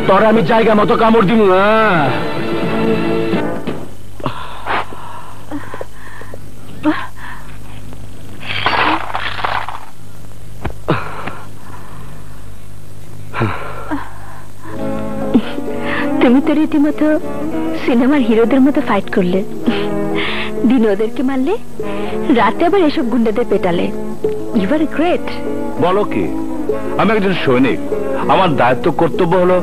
তোর আমি জায়গা মতো কামড় দিব না। তুমি তো রীতিমতো সিনেমার হিরোদের মতো ফাইট করলে, দিনে ওদেরকে মারলে, রাতে আবার এসব গুন্ডাদের পেটালে। You are great. বলো কি, আমি একজন সৈনিক, আমার দায়িত্ব কর্তব্য হলো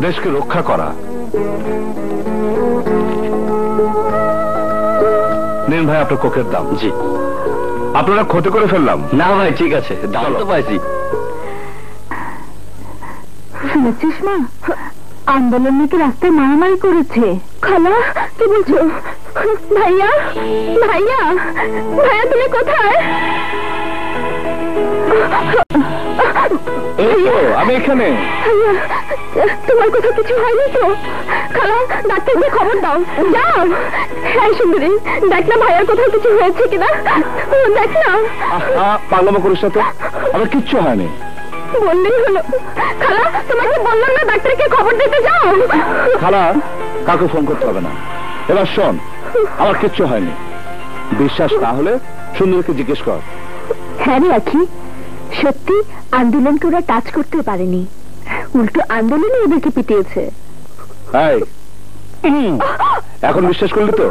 দেশকে রক্ষা করা। নিন ভাই আপনার কোকের দাম। জি। আপনারা ক্ষতি করে ফেললাম? না ভাই ঠিক আছে, দাম তো পাইছি। শুনেছিস মা, আন্দোলন নাকি রাস্তায় মারামারি করেছে। খালা কি বলছো? ভাইয়া ভাইয়া ভাইয়া তুমি কোথায়? আমি এখানে। তোমার কোথাও কিছু হয়নি তো? খালা ডাক্তারকে খবর দাও, যাও। হ্যাঁ সুন্দরী, দেখ না ভাইয়ার কোথাও কিছু হয়েছে কিনা, দেখ না। পাগলামো করিস না তো, আমার কিচ্ছু হয়নি। বললেই হলো। খালা তোমাকে বললাম না ডাক্তারকে খবর দিতে যাও। খালা কাউকে ফোন করতে হবে না। এবার শোন, আমার কিচ্ছু হয়নি। বিশ্বাস না হলে সুন্দরীকে জিজ্ঞেস কর। হ্যাঁ রে আখি, সত্যি আন্দোলনকে ওরা টাচ করতে পারেনি, উল্টো আন্দোলনে ওদেরকে পিটিয়েছে। এখন বিশ্বাস করলি তো?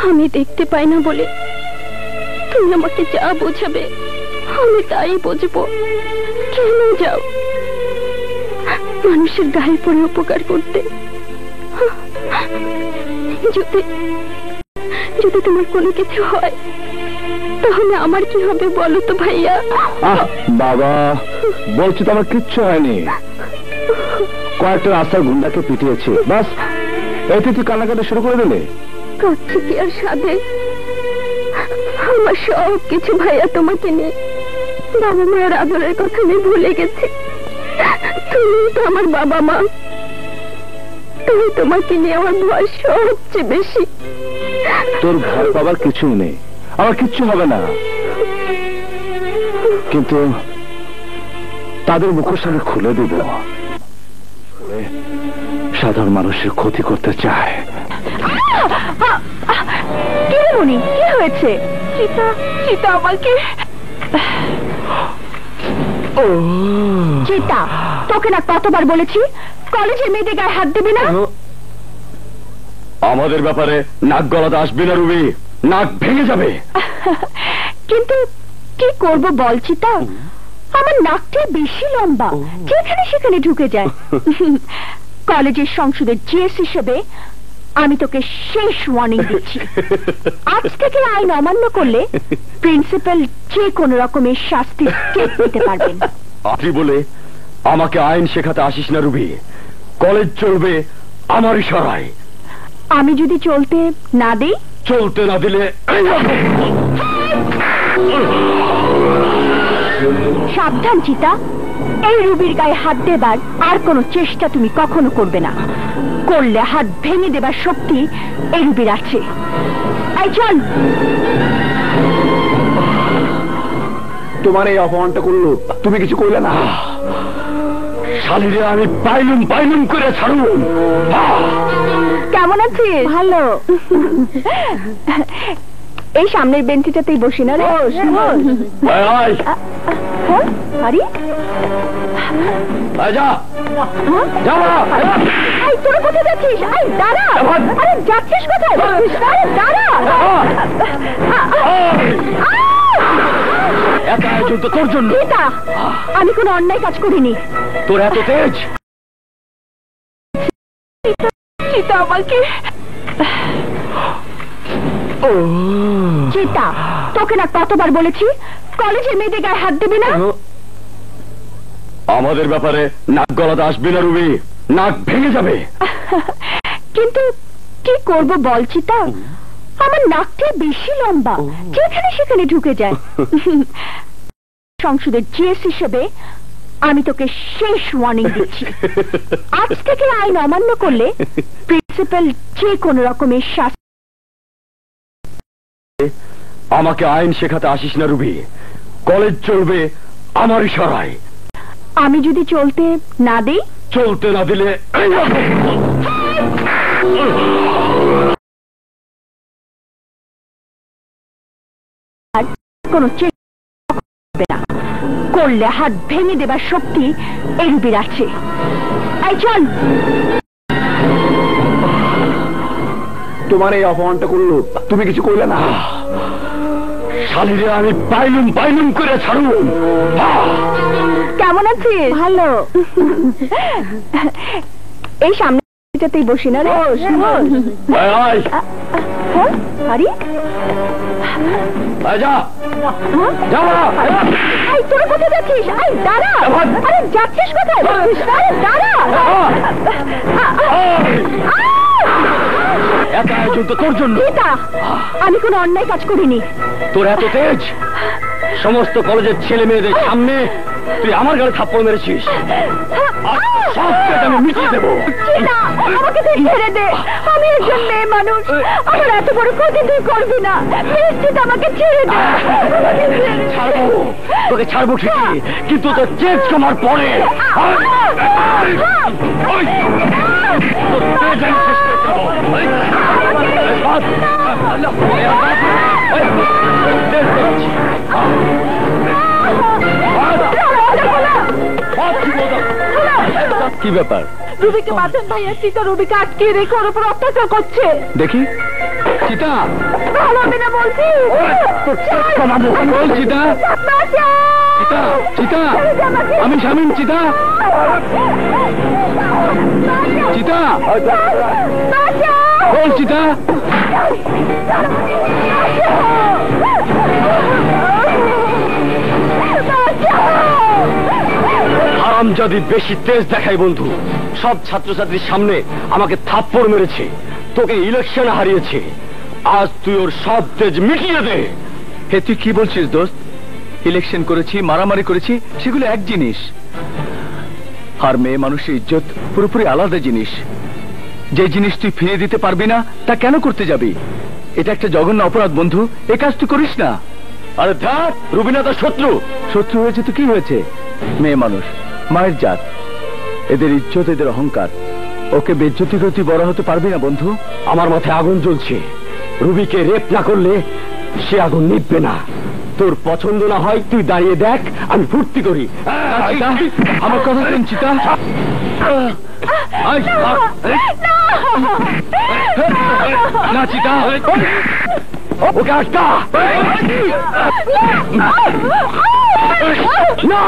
আমি দেখতে পাই না বলে তুমি আমাকে যা বোঝাবে আমি তাই বুঝবো। কেন যাও মানুষের গায়ে পড়ে উপকার করতে? যদি তোমার কোনো কিছু হয় তাহলে আমার কি হবে বলো তো ভাইয়া? বাবা বলছি তো আমার কিচ্ছু হয়নি, কয়েকটা রাস্তার গুন্ডাকে পিটিয়েছে, বাস। এতে তুই কান্নাকাটি শুরু করে দিলে? কাছে কি আর সাধে? আমার সব কিছু ভাইয়া তোমাকে নিয়ে, বাবা মায়ের আদরের কথা আমি ভুলে গেছি। তুমি তো আমার বাবা মা, তুমি তোমাকে নিয়ে আমার ভয় সবচেয়ে বেশি। তোর ভয় পাবার কিছুই নেই, আমার কিচ্ছু হবে না। কিন্তু তাদের মুখোশ আমি খুলে দিব, সাধারণ মানুষের ক্ষতি করতে চায়। কি মনি, কি হয়েছে? চিতা চিতা আমাকে। চিতা তোকে না কতবার বলেছি কলেজের মেয়েদের গায়ে হাত দিবি না। আমাদের ব্যাপারে নাক গলাতে আসবি না রুবি, নাক ভেঙে যাবে। কিন্তু কি করব বল চিতা, আমার নাকটা বেশি লম্বা, যেখানে সেখানে ঢুকে যায়। কলেজের সংসদের জিএস হিসেবে আমি তোকে শেষ ওয়ার্নিং দিচ্ছি, আজ থেকে আইন অমান্য করলে প্রিন্সিপাল যে কোনো রকমের শাস্তি দিতে পারবেন। আপনি বলে আমাকে আইন শেখাতে আসিস না রুবি, কলেজ চলবে আমার ইশারায়। আমি যদি চলতে না দেই? চলতে না দিলে সাবধান চিতা, এই রুবির গায়ে হাত দেবার আর কোনো চেষ্টা তুমি কখনো করবে না, করলে হাত ভেঙে দেবার শক্তি এই রুবির আছে। এই চল। তোমার এই অপমানটা করলো, তুমি কিছু করলে না। শালীরে আমি পাইলুম পাইলুম করে ছাড়ুম। কেমন আছিস? ভালো। এই সামনের বেঞ্চিটাতেই বসি না রে। তোরা কোথায় যাচ্ছিস? দাঁড়া। আরে যাচ্ছিস কোথায়? দাঁড়া। এত আয়োজন তো তোর জন্য। আমি কোনো অন্যায় কাজ করিনি। তোর এত তেজ? আমাকে চিতা, তোকে না কতবার বলেছি কলেজের মেয়েদের গায়ে হাত দিবি না। আমাদের ব্যাপারে নাক গলাতে আসবি না রুবি, নাক ভেঙে যাবে। কিন্তু কি করব বল চিতা, আমার নাকটা বেশি লম্বা, যেখানে সেখানে ঢুকে যায়। সংসদের জিএস হিসেবে আমি তোকে শেষ ওয়ার্নিং দিচ্ছি, আজ থেকে আইন অমান্য করলে প্রিন্সিপাল যে কোনো রকমের শাস্তি। আমাকে আইন শেখাতে আসিস না রুবি, কলেজ চলবে আমার ইশারায়। আমি যদি চলতে না দেই? চলতে না দিলে কোনো চেষ্টা করবে না, করলে হাত ভেঙে দেবার শক্তি এই রুবির আছে। এই চল। তোমার এই অপমানটা করলো, তুমি কিছু করলে না। শালীরে আমি পাইলুম পাইলুম করে ছাড়ুম। কেমন আছিস? ভালো। এই সামনেটাতেই বসি না রে। আরে যা তোরা কোথায় যাচ্ছিস? দাঁড়া। আরে যাচ্ছিস কোথায়? আরে দাঁড়া। এত আয়োজন তো তোর জন্য। আমি কোনো অন্যায় কাজ করিনি। তোর এত তেজ, সমস্ত কলেজের ছেলে মেয়েদের সামনে তুই আমার গালে থাপ্পড় মেরেছিস। সব কেটে আমি মিটিয়ে দেবো। আমাকে তুই ছেড়ে দে, আমি একজন মেয়ে মানুষ, আমার এত বড় ক্ষতি তুই করবি না। প্লিজ আমাকে ছেড়ে দে। ছাড়বো, তোকে ছাড়বো ঠিকই, কিন্তু তোর তেজ কমার পরে তোর তেজ আমি শেষ করে দেবো। কি ব্যাপার? রুবিকে বাঁচান ভাইয়া, চিতা রুবিকে আটকে রেখে ওর উপর অত্যাচার করছে। দেখি চিতা, ভালো হবে না বলছি। চিতা, চিতা, চিতা, আমি শামিম। চিতা, চিতা, বল চিতা। হারামজাদি বেশি তেজ দেখাই বন্ধু, সব ছাত্রছাত্রীর সামনে আমাকে থাপ্পড় মেরেছে, তোকে ইলেকশনে হারিয়েছে, আজ তুই ওর সব তেজ মিটিয়ে দে। হে তুই কি বলছিস দোস্ত? ইলেকশন করেছি, মারামারি করেছি, সেগুলো এক জিনিস, আর মেয়ে মানুষের ইজ্জত পুরোপুরি আলাদা জিনিস। যে জিনিস তুই ফিরিয়ে দিতে পারবি না তা কেন করতে যাবি? এটা একটা জঘন্য অপরাধ বন্ধু, এ কাজ তুই করিস না। আরে ধ্যাৎ, রুবিনা তো শত্রু। শত্রু হয়েছে তো কি হয়েছে? মেয়ে মানুষ, মায়ের জাত, এদের ইজ্জত, এদের অহংকার, ওকে বেজ্জতি করে তুই বড় হতে পারবি না বন্ধু। আমার মাথায় আগুন জ্বলছে, রুবিকে রেপ না করলে সে আগুন নিভবে না। তোর পছন্দ না হয় তুই দাঁড়িয়ে দেখ, আমি ফুর্তি করি। আমার কথা শুন চিতা। না চিতা, ওকে আটকা। না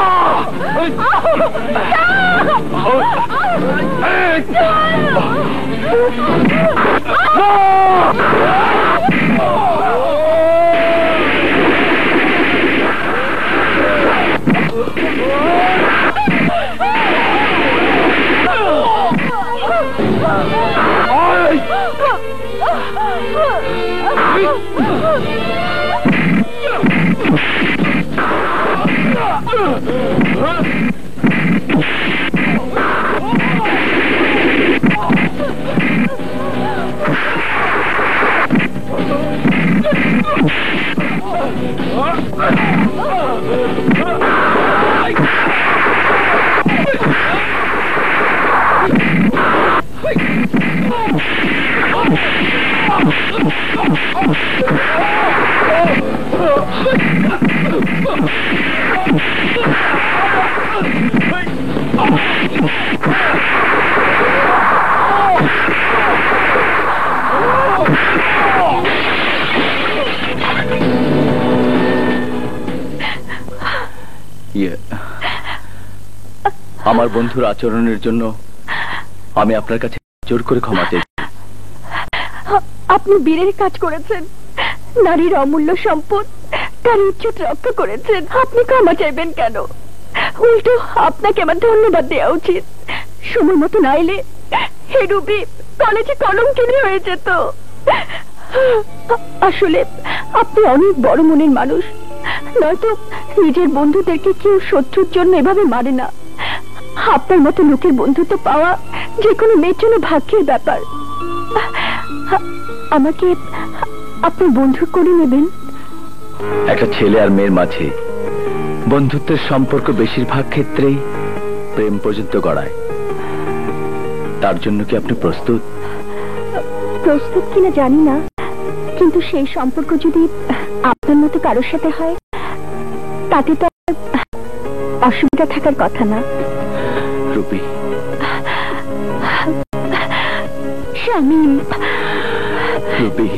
আমার বন্ধুর আচরণের জন্য আমি আপনার কাছে জোর করে ক্ষমা চাই। আপনি বীরের কাজ করেছেন, নারীর অমূল্য সম্পদ, তার ইজ্জত রক্ষা করেছেন। আপনি ক্ষমা চাইবেন কেন? উল্টো আপনাকে আমার ধন্যবাদ দেওয়া উচিত। সময় মতো না এলে হে রুবি কলেজে কলম কিনে হয়ে যেত। আসলে আপনি অনেক বড় মনের মানুষ, নয়তো নিজের বন্ধুদেরকে কেউ শত্রুর জন্য এভাবে মারে না। আপনার মতো লোকের বন্ধুত্ব পাওয়া যে কোনো মেয়ের জন্য ভাগ্যের ব্যাপার। আমাকে আপনি বন্ধু করে নেবেন? একটা ছেলে আর মেয়ের মাঝে বন্ধুত্বের সম্পর্ক বেশিরভাগ ক্ষেত্রেই প্রেম পর্যন্ত গড়ায়। তার জন্য কি আপনি প্রস্তুত? প্রস্তুত কিনা জানি না, কিন্তু সেই সম্পর্ক যদি আপনার মতো কারোর সাথে হয় তাতে তো অসুবিধা থাকার কথা না। Ruby, Shamim, Ruby.